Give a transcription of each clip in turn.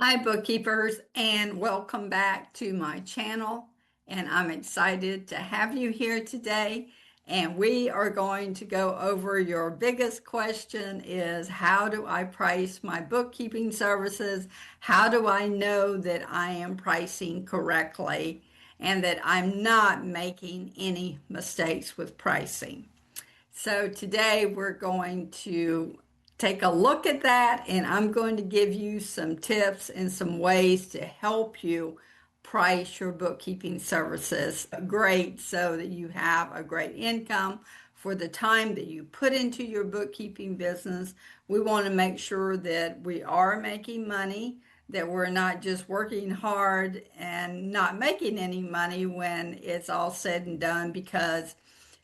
Hi, bookkeepers, and welcome back to my channel. And I'm excited to have you here today. And we are going to go over your biggest question is how do I price my bookkeeping services? How do I know that I am pricing correctly and that I'm not making any mistakes with pricing? So today we're going to take a look at that, and I'm going to give you some tips and some ways to help you price your bookkeeping services great so that you have a great income for the time that you put into your bookkeeping business. We want to make sure that we are making money, that we're not just working hard and not making any money when it's all said and done because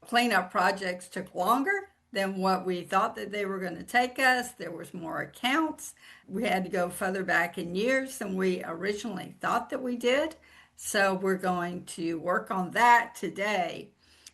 cleanup projects took longer than what we thought that they were going to take us. There was more accounts. We had to go further back in years than we originally thought that we did. So we're going to work on that today.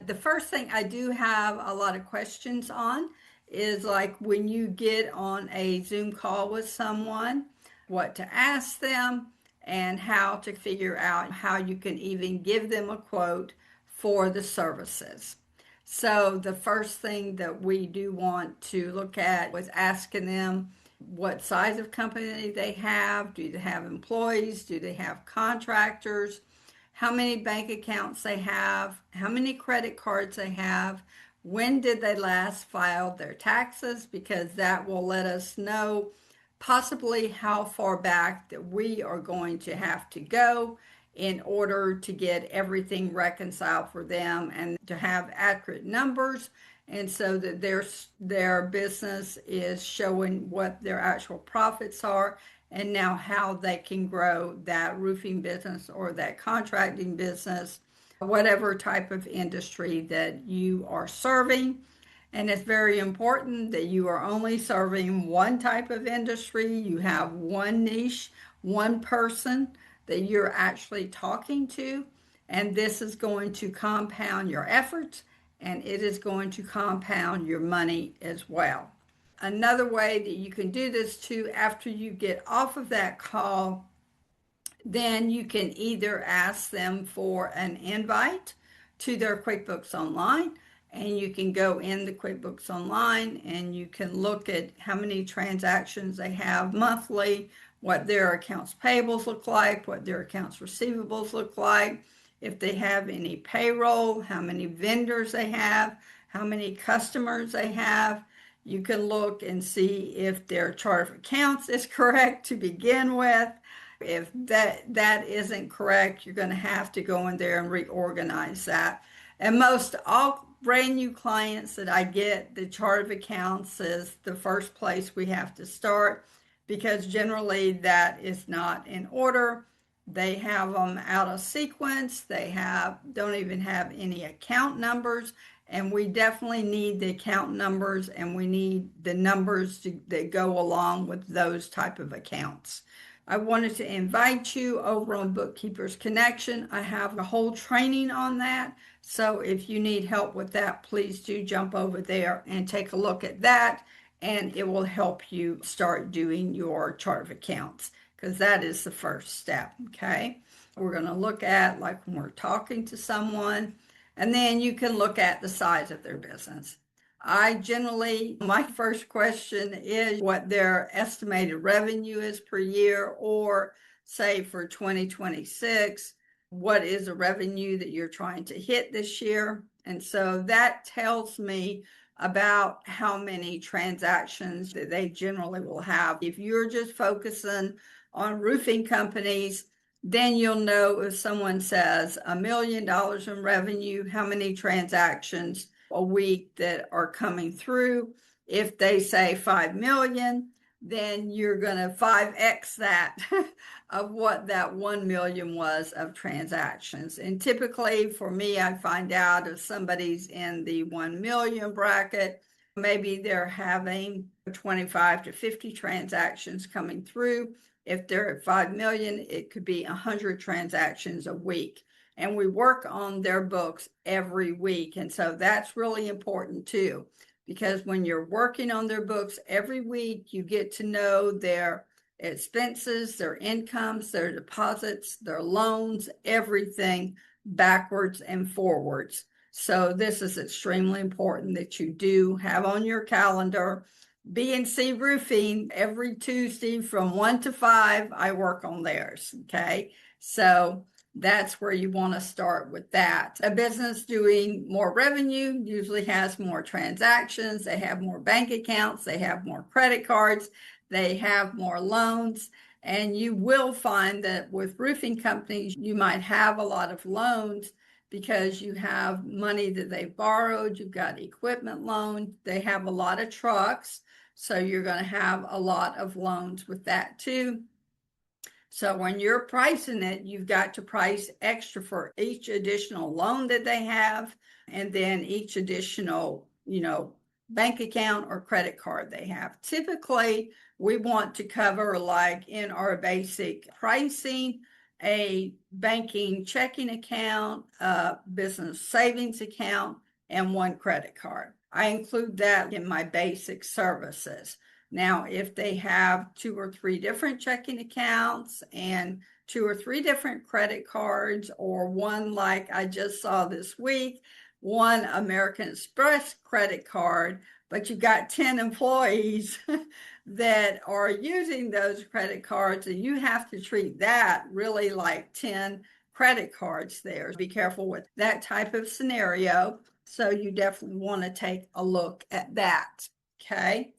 The first thing I do have a lot of questions on is like when you get on a Zoom call with someone, what to ask them and how to figure out how you can even give them a quote for the services. So the first thing that we do want to look at was asking them what size of company they have. Do they have employees? Do they have contractors? How many bank accounts they have? How many credit cards they have? When did they last file their taxes? Because that will let us know possibly how far back that we are going to have to go in order to get everything reconciled for them and to have accurate numbers, and so that their business is showing what their actual profits are and now how they can grow that roofing business or that contracting business, whatever type of industry that you are serving. And it's very important that you are only serving one type of industry. You have one niche, one person that you're actually talking to. And this is going to compound your efforts and it is going to compound your money as well. Another way that you can do this too, after you get off of that call, then you can either ask them for an invite to their QuickBooks Online, and you can go in the QuickBooks Online and you can look at how many transactions they have monthly, what their accounts payables look like, what their accounts receivables look like, if they have any payroll, how many vendors they have, how many customers they have. You can look and see if their chart of accounts is correct to begin with. If that isn't correct, you're going to have to go in there and reorganize that. And most all brand new clients that I get, the chart of accounts is the first place we have to start because generally that is not in order. They have them out of sequence. They don't even have any account numbers. And we definitely need the account numbers and we need the numbers that go along with those type of accounts. I wanted to invite you over on Bookkeepers Connection. I have a whole training on that. So if you need help with that, please do jump over there and take a look at that. And it will help you start doing your chart of accounts because that is the first step. Okay. We're going to look at like when we're talking to someone, and then you can look at the size of their business. My first question is what their estimated revenue is per year, or say for 2026, what is the revenue that you're trying to hit this year? And so that tells me about how many transactions that they generally will have. If you're just focusing on roofing companies, then you'll know if someone says $1 million in revenue, how many transactions a week that are coming through. If they say 5 million, then you're going to 5x that of what that 1 million was of transactions. And typically for me, I find out if somebody's in the 1 million bracket, maybe they're having 25 to 50 transactions coming through. If they're at 5 million, it could be 100 transactions a week. And we work on their books every week. And so that's really important too, because when you're working on their books every week, you get to know their expenses, their incomes, their deposits, their loans, everything backwards and forwards. So this is extremely important that you do have on your calendar. B&C Roofing, every Tuesday from 1 to 5, I work on theirs, okay? So that's where you want to start with that. A business doing more revenue usually has more transactions, they have more bank accounts, they have more credit cards, they have more loans. And you will find that with roofing companies, you might have a lot of loans because you have money that they've borrowed, you've got equipment loans, they have a lot of trucks. So you're going to have a lot of loans with that too. So when you're pricing it, you've got to price extra for each additional loan that they have, and then each additional, bank account or credit card they have. Typically, we want to cover, like in our basic pricing, a banking checking account, a business savings account, and one credit card. I include that in my basic services. Now, if they have 2 or 3 different checking accounts and 2 or 3 different credit cards, or one like I just saw this week, one American Express credit card, but you've got 10 employees that are using those credit cards, and you have to treat that really like 10 credit cards there. Be careful with that type of scenario. So you definitely want to take a look at that, okay?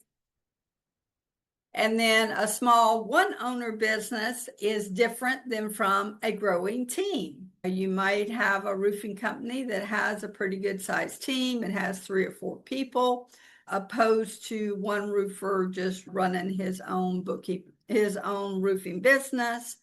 And then a small one-owner business is different than from a growing team. You might have a roofing company that has a pretty good sized team. It has 3 or 4 people, opposed to one roofer just running his own roofing business.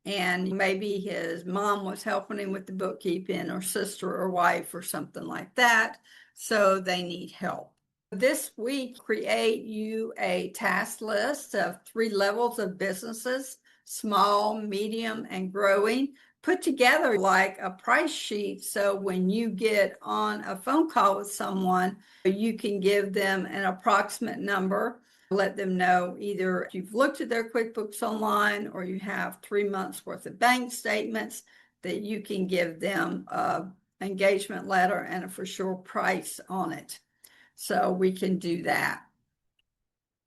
And maybe his mom was helping him with the bookkeeping, or sister or wife or something like that. So they need help. This week, create you a task list of 3 levels of businesses: small, medium, and growing. Put together like a price sheet, so when you get on a phone call with someone, you can give them an approximate number. Let them know either if you've looked at their QuickBooks Online or you have 3 months worth of bank statements, that you can give them an engagement letter and a for sure price on it. So we can do that.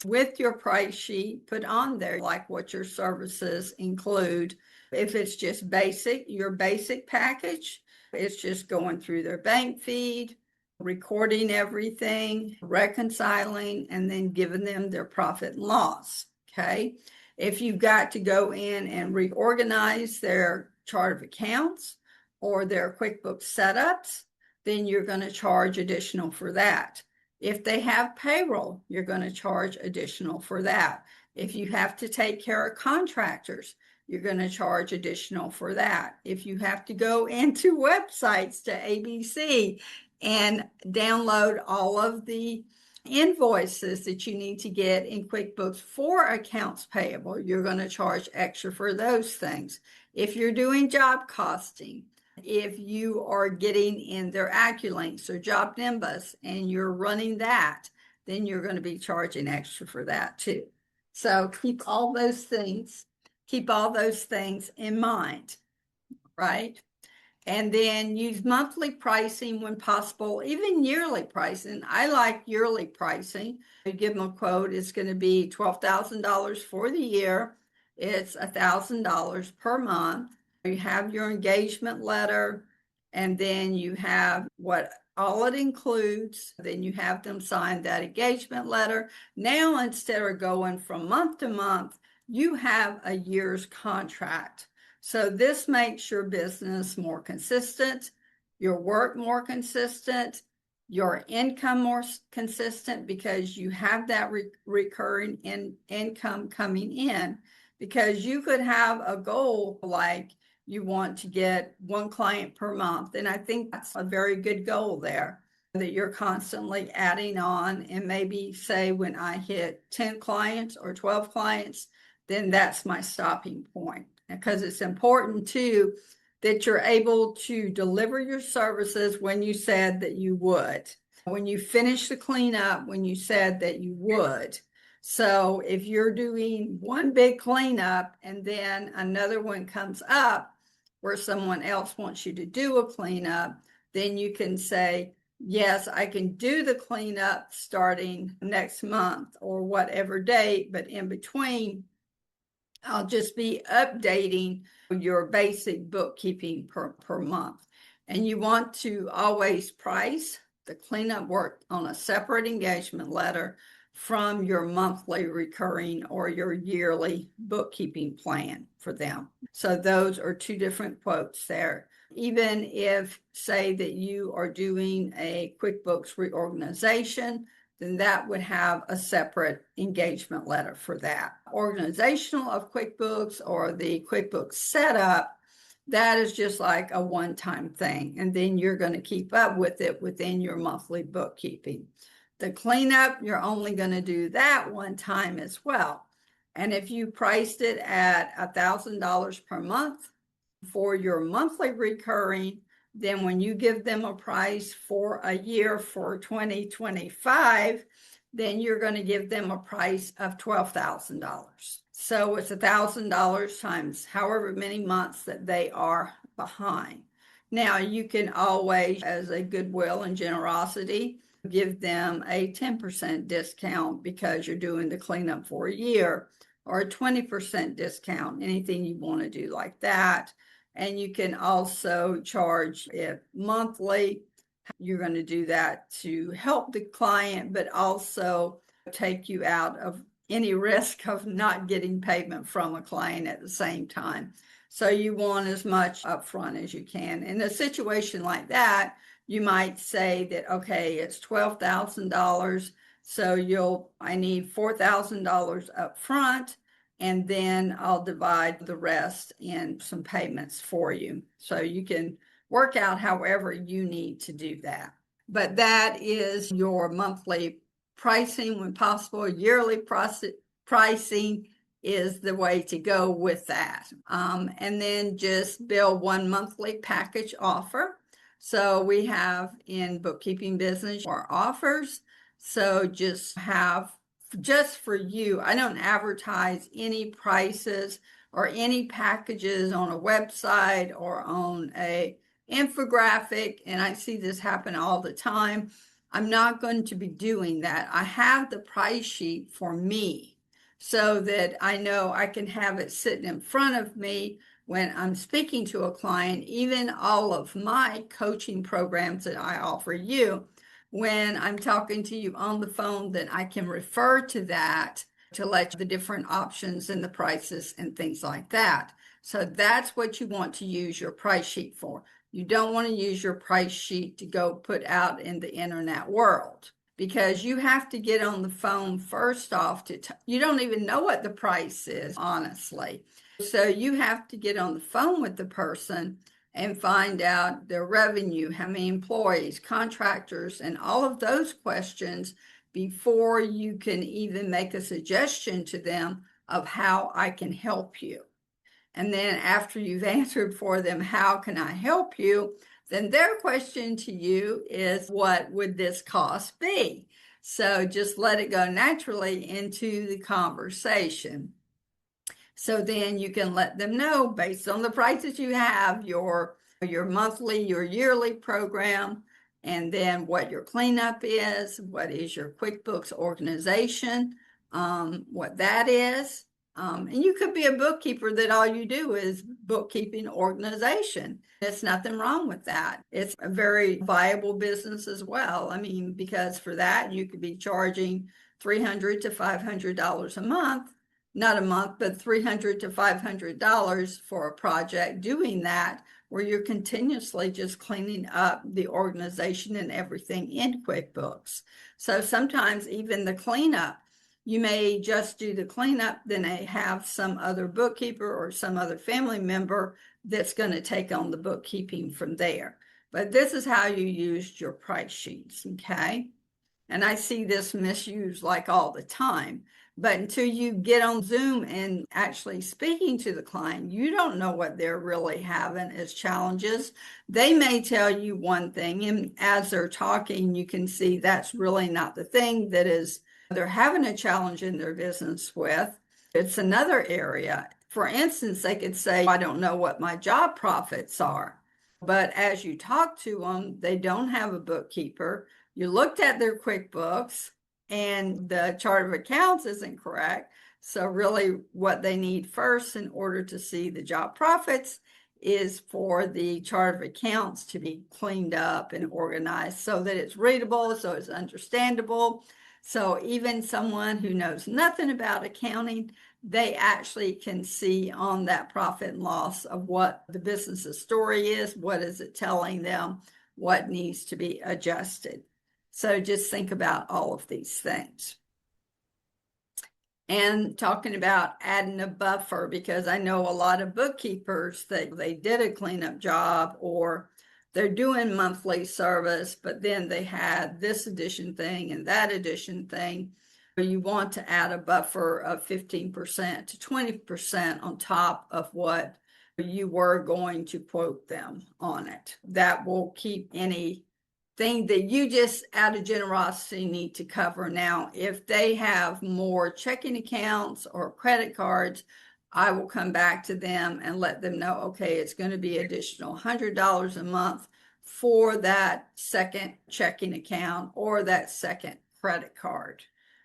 With your price sheet, put on there like what your services include. If it's just basic, your basic package, it's just going through their bank feed, recording everything, reconciling, and then giving them their profit and loss, okay? If you've got to go in and reorganize their chart of accounts or their QuickBooks setups, then you're going to charge additional for that. If they have payroll, you're going to charge additional for that. If you have to take care of contractors, you're going to charge additional for that. If you have to go into websites to ABC and download all of the invoices that you need to get in QuickBooks for accounts payable, you're going to charge extra for those things. If you're doing job costing, if you are getting in their AccuLinks or Job Nimbus and you're running that, then you're going to be charging extra for that too. So keep all those things in mind, right? And then use monthly pricing when possible, even yearly pricing. I like yearly pricing. You give them a quote, it's going to be $12,000 for the year. It's $1,000 per month. You have your engagement letter, and then you have what all it includes. Then you have them sign that engagement letter. Now, instead of going from month to month, you have a year's contract. So this makes your business more consistent, your work more consistent, your income more consistent, because you have that recurring income coming in. Because you could have a goal like you want to get 1 client per month. And I think that's a very good goal there, that you're constantly adding on. And maybe say when I hit 10 clients or 12 clients, then that's my stopping point. Because it's important too that you're able to deliver your services when you said that you would. When you finish the cleanup, when you said that you would. So if you're doing one big cleanup and then another one comes up where someone else wants you to do a cleanup, then you can say, yes, I can do the cleanup starting next month or whatever date, but in between, I'll just be updating your basic bookkeeping per month. And you want to always price the cleanup work on a separate engagement letter from your monthly recurring or your yearly bookkeeping plan for them. So those are two different quotes there. Even if, say, that you are doing a QuickBooks reorganization, then that would have a separate engagement letter for that. Organizational of QuickBooks or the QuickBooks setup, that is just like a one-time thing. And then you're going to keep up with it within your monthly bookkeeping. The cleanup, you're only going to do that one time as well. And if you priced it at $1,000 per month for your monthly recurring, then when you give them a price for a year for 2025, then you're going to give them a price of $12,000. So it's $1,000 times however many months that they are behind. Now you can always, as a goodwill and generosity, give them a 10% discount because you're doing the cleanup for a year, or a 20% discount, anything you want to do like that. And you can also charge it monthly. You're going to do that to help the client, but also take you out of any risk of not getting payment from a client at the same time. So you want as much upfront as you can. In a situation like that, you might say that, okay, it's $12,000. So I need $4,000 upfront, and then I'll divide the rest in some payments for you. So you can work out however you need to do that. But that is your monthly pricing when possible. Yearly pricing is the way to go with that. And then just bill one monthly package offer. So we have in Bookkeeping Business our offers. So just for you, I don't advertise any prices or any packages on a website or on a infographic, and I see this happen all the time. I'm not going to be doing that. I have the price sheet for me so that I know I can have it sitting in front of me when I'm speaking to a client. Even all of my coaching programs that I offer you, when I'm talking to you on the phone, then I can refer to that to let you the different options and the prices and things like that. So that's what you want to use your price sheet for. You don't want to use your price sheet to go put out in the internet world, because you have to get on the phone first off you don't even know what the price is, honestly. So you have to get on the phone with the person and find out their revenue, how many employees, contractors, and all of those questions before you can even make a suggestion to them of how I can help you. And then after you've answered for them, how can I help you? Then their question to you is, what would this cost be? So just let it go naturally into the conversation. So then you can let them know, based on the prices you have, your monthly, your yearly program, and then what your cleanup is, what is your QuickBooks organization, what that is. And you could be a bookkeeper that all you do is bookkeeping organization. There's nothing wrong with that. It's a very viable business as well. I mean, because for that, you could be charging $300 to $500 a month, not a month, but $300 to $500 for a project doing that, where you're continuously just cleaning up the organization and everything in QuickBooks. So sometimes even the cleanup, you may just do the cleanup, then they have some other bookkeeper or some other family member that's going to take on the bookkeeping from there. But this is how you use your price sheets, okay? And I see this misused like all the time. But until you get on Zoom and actually speaking to the client, you don't know what they're really having as challenges. They may tell you one thing, and as they're talking, you can see that's really not the thing that is they're having a challenge in their business with. It's another area. For instance, they could say, I don't know what my job profits are. But as you talk to them, they don't have a bookkeeper. You looked at their QuickBooks and the chart of accounts isn't correct. So really what they need first in order to see the job profits is for the chart of accounts to be cleaned up and organized so that it's readable, so it's understandable. So even someone who knows nothing about accounting, they actually can see on that profit and loss of what the business's story is, what is it telling them, what needs to be adjusted. So just think about all of these things. And talking about adding a buffer, because I know a lot of bookkeepers that they did a cleanup job or they're doing monthly service, but then they had this edition thing and that edition thing. You want to add a buffer of 15% to 20% on top of what you were going to quote them on it. That will keep any thing that you just out of generosity need to cover. Now, if they have more checking accounts or credit cards, I will come back to them and let them know, okay, it's going to be additional $100 a month for that second checking account or that second credit card.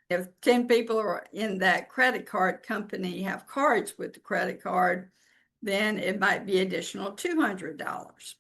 If 10 people are in that credit card company have cards with the credit card, then it might be additional $200.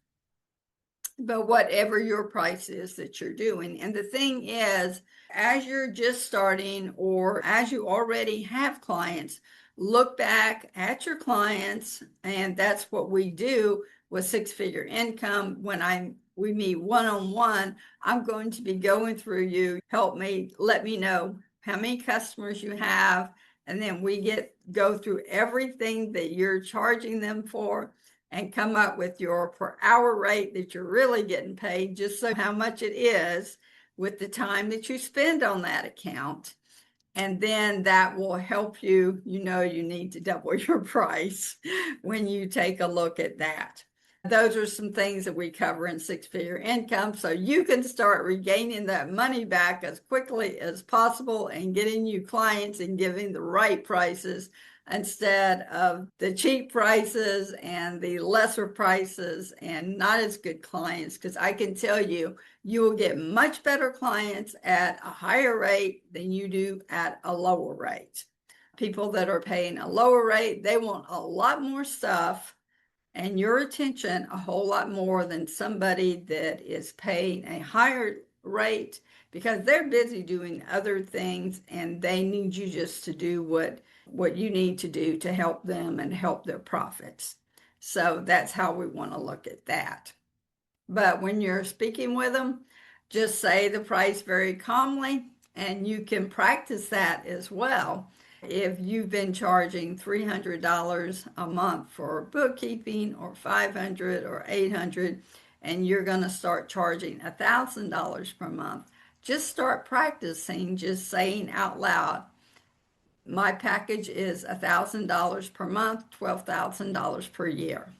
But whatever your price is that you're doing. And the thing is, as you're just starting or as you already have clients, look back at your clients. And that's what we do with six-figure income. When we meet one-on-one, I'm going to be going through you, let me know how many customers you have. And then we go through everything that you're charging them for and come up with your per hour rate that you're really getting paid, just so how much it is with the time that you spend on that account. And then that will help you, you need to double your price when you take a look at that. Those are some things that we cover in six-figure income, so you can start regaining that money back as quickly as possible and getting you clients and giving the right prices instead of the cheap prices and the lesser prices and not as good clients. Because I can tell you, you will get much better clients at a higher rate than you do at a lower rate. People that are paying a lower rate, they want a lot more stuff and your attention a whole lot more than somebody that is paying a higher rate because they're busy doing other things and they need you just to do what you need to do to help them and help their profits. So that's how we want to look at that. But when you're speaking with them, just say the price very calmly, and you can practice that as well. If you've been charging $300 a month for bookkeeping or $500 or $800, and you're going to start charging $1,000 per month, just start practicing just saying out loud, my package is $1,000 per month, $12,000 per year,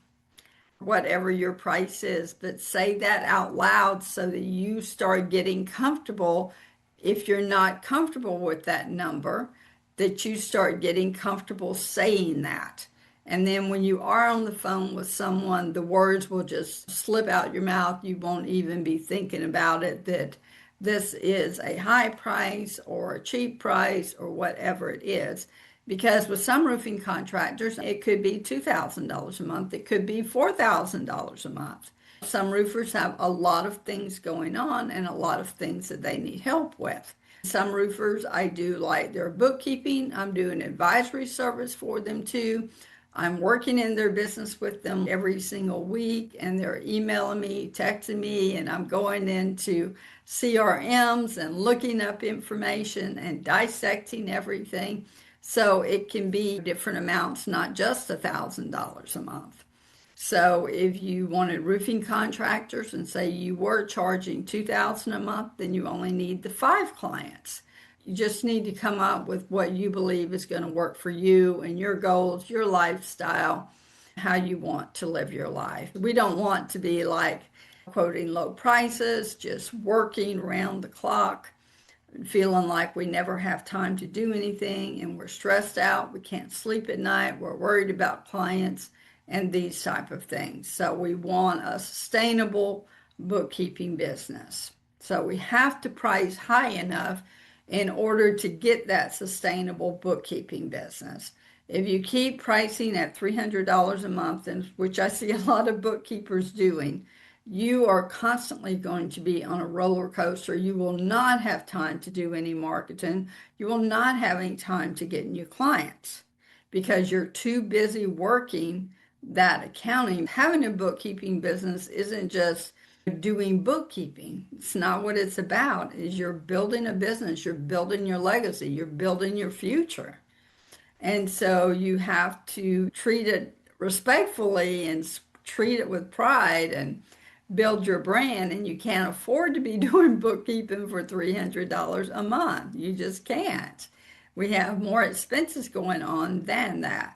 whatever your price is. But say that out loud so that you start getting comfortable. If you're not comfortable with that number, that you start getting comfortable saying that. And then when you are on the phone with someone, the words will just slip out your mouth. You won't even be thinking about it, that this is a high price or a cheap price or whatever it is. Because with some roofing contractors, it could be $2,000 a month. It could be $4,000 a month. Some roofers have a lot of things going on and a lot of things that they need help with. Some roofers, I do like their bookkeeping. I'm doing advisory service for them too. I'm working in their business with them every single week, and they're emailing me, texting me, and I'm going into CRMs and looking up information and dissecting everything. So it can be different amounts, not just $1,000 a month. So if you wanted roofing contractors and say you were charging $2,000 a month, then you only need the 5 clients. You just need to come up with what you believe is going to work for you and your goals, your lifestyle, how you want to live your life. We don't want to be like quoting low prices, just working around the clock. feeling like we never have time to do anything and we're stressed out, we can't sleep at night, we're worried about clients and these type of things. So we want a sustainable bookkeeping business. So we have to price high enough in order to get that sustainable bookkeeping business. If you keep pricing at $300 a month, and which I see a lot of bookkeepers doing, you are constantly going to be on a roller coaster. You will not have time to do any marketing. You will not have any time to get new clients because you're too busy working that accounting. Having a bookkeeping business isn't just doing bookkeeping. It's not what it's about. Is you're building a business, you're building your legacy, you're building your future. And so you have to treat it respectfully and treat it with pride and build your brand. And you can't afford to be doing bookkeeping for $300 a month. You just can't. We have more expenses going on than that.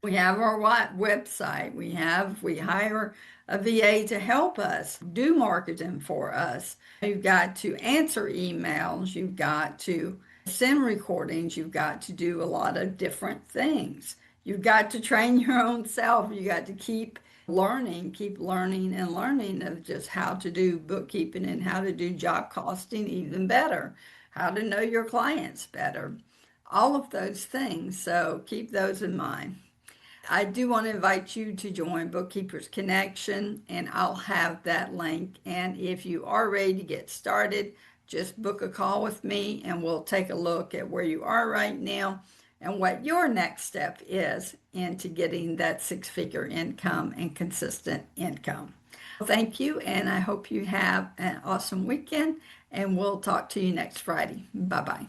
We have our website. We hire a VA to help us do marketing for us. You've got to answer emails. You've got to send recordings. You've got to do a lot of different things. You've got to train your own self. You got to keep learning and learning of just how to do bookkeeping and how to do job costing even better, how to know your clients better, all of those things. So keep those in mind. I do want to invite you to join Bookkeepers Connection, and I'll have that link. And if you are ready to get started, just book a call with me and we'll take a look at where you are right now and what your next step is into getting that six-figure income and consistent income. Thank you, and I hope you have an awesome weekend, and we'll talk to you next Friday. Bye-bye.